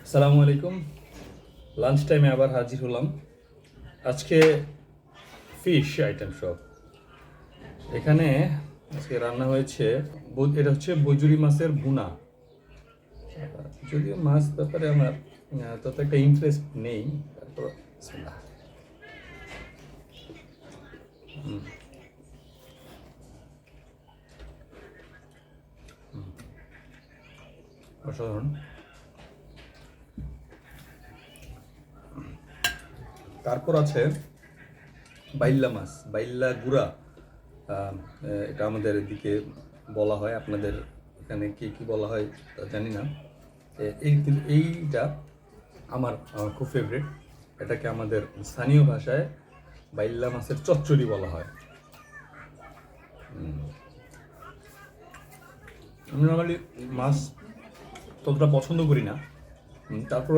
আসসালামু আলাইকুম। লাঞ্চ টাইমে আবার হাজির হলাম। আজকে ফিশ আইটেম সব এখানে। আজকে রান্না হয়েছে, এটা হচ্ছে বজুরি মাছের ভুনা। যদিও মাছ ব্যাপারে আমার তত একটা ইন্টারেস্ট নেই, তারপর বিসমিল্লাহ। অসাধারণ। তারপর আছে বাইল্লা মাছ, বাইল্লা গুড়া। এটা আমাদের এদিকে বলা হয়, আপনাদের এখানে কি কি বলা হয় তা জানি না। এইটা আমার খুব ফেভারিট। এটাকে আমাদের স্থানীয় ভাষায় বাইল্লা মাছের চচ্চড়ি বলা হয়। আমি নর্মালি মাছ ততটা পছন্দ করি না, তারপর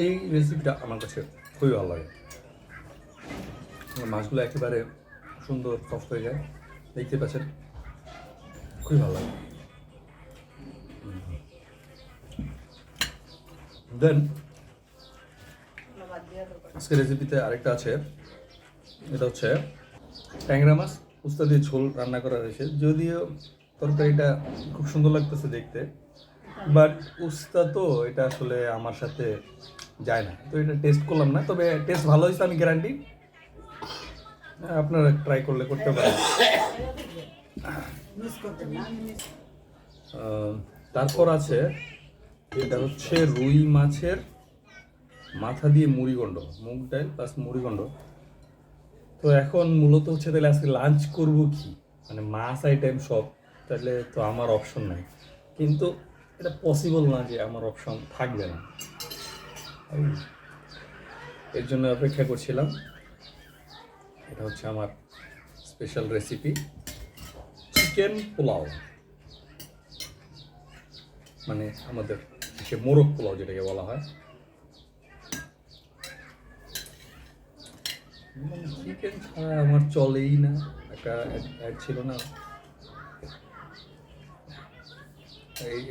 এই রেসিপিটা আমার কাছে খুবই ভালো লাগে। মাছগুলো একেবারে সুন্দর সফট হয়ে যায়, দেখতে পাচ্ছেন, খুবই ভালো লাগে। দেন আজকের রেসিপিতে আরেকটা আছে, এটা হচ্ছে ট্যাংরা মাছ উস্তা দিয়ে ঝোল রান্না করা হয়েছে। যদিও তরকারিটা খুব সুন্দর লাগতেছে দেখতে, বাট উস্তা তো এটা আসলে আমার সাথে যায় না, তো এটা টেস্ট করলাম না। তবে টেস্ট ভালো হয়েছে, আমি গ্যারান্টি। আপনারা ট্রাই করলে করতে পারেন। তারপর আছে, এটা হচ্ছে রুই মাছের মাথা দিয়ে মুড়িঘণ্ট, মুগ ডাল প্লাস মুড়িঘণ্ট। তো এখন মূলত হচ্ছে তাহলে আজকে লাঞ্চ করবো কি, মানে মাছ আইটেম সব, তাহলে তো আমার অপশন নাই। কিন্তু এটা পসিবল না যে আমার অপশন থাকবে না, এর জন্য অপেক্ষা করছিলাম। এটা হচ্ছে আমার স্পেশাল রেসিপি, চিকেন পোলাও, মানে আমাদের সে মোরগ পোলাও যেটাকে বলা হয়। চিকেন ছাড়া আমার চলেই না, একটা অ্যাড ছিল না,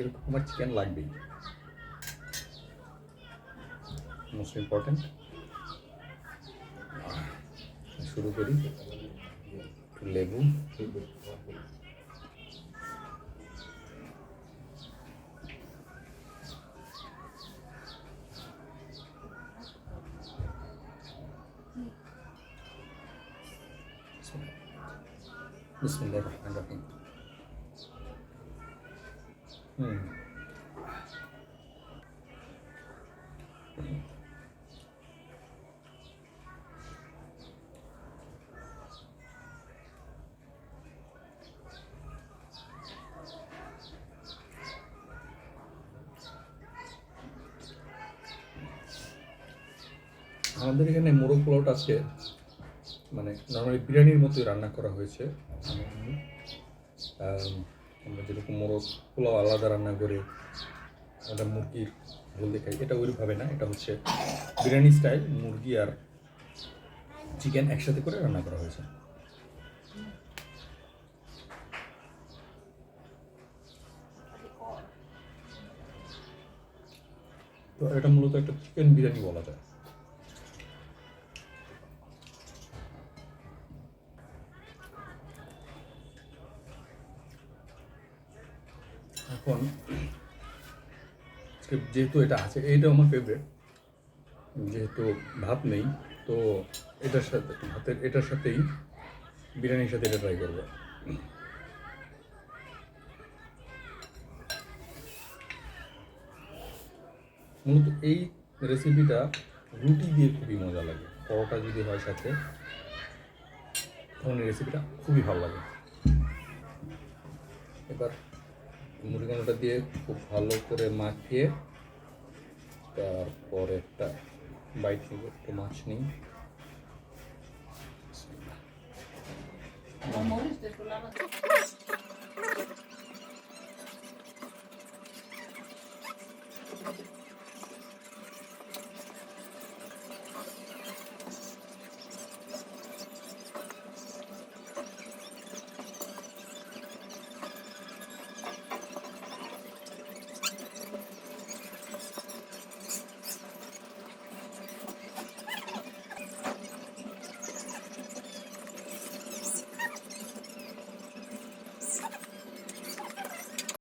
এরকম আমার চিকেন লাগবেই, মোস্ট ইম্পর্টেন্ট। শুরু করি, একটু লেবু, বিসমিল্লাহির রহমানির রহিম। আমাদের এখানে মোরগ পোলাওটা আজকে মানে নর্মালি বিরিয়ানির মতোই রান্না করা হয়েছে। আমরা যেরকম মোরগ পোলাও আলাদা রান্না করে আমরা মুরগির ঝোল দেখাই, এটা ওইভাবে না, এটা হচ্ছে বিরিয়ানি স্টাইল, মুরগি আর চিকেন একসাথে করে রান্না করা হয়েছে। তো এটা মূলত একটা চিকেন বিরিয়ানি বলা যায়। এখন যেহেতু এটা আছে, এইটাও আমার ফেভারিট, যেহেতু ভাত নেই, তো এটার সাথে এটার সাথেই বিরিয়ানির সাথে এটা ট্রাই করবো। মূলত এই রেসিপিটা রুটি দিয়ে খুবই মজা লাগে, পরোটা যদি হয় সাথে, তখন এই রেসিপিটা খুবই ভালো লাগে। এবার মুড়িঘণ্টটা দিয়ে খুব ভালো করে মাখিয়ে তারপর একটা বাইট নিব, একটু মাছ নিই।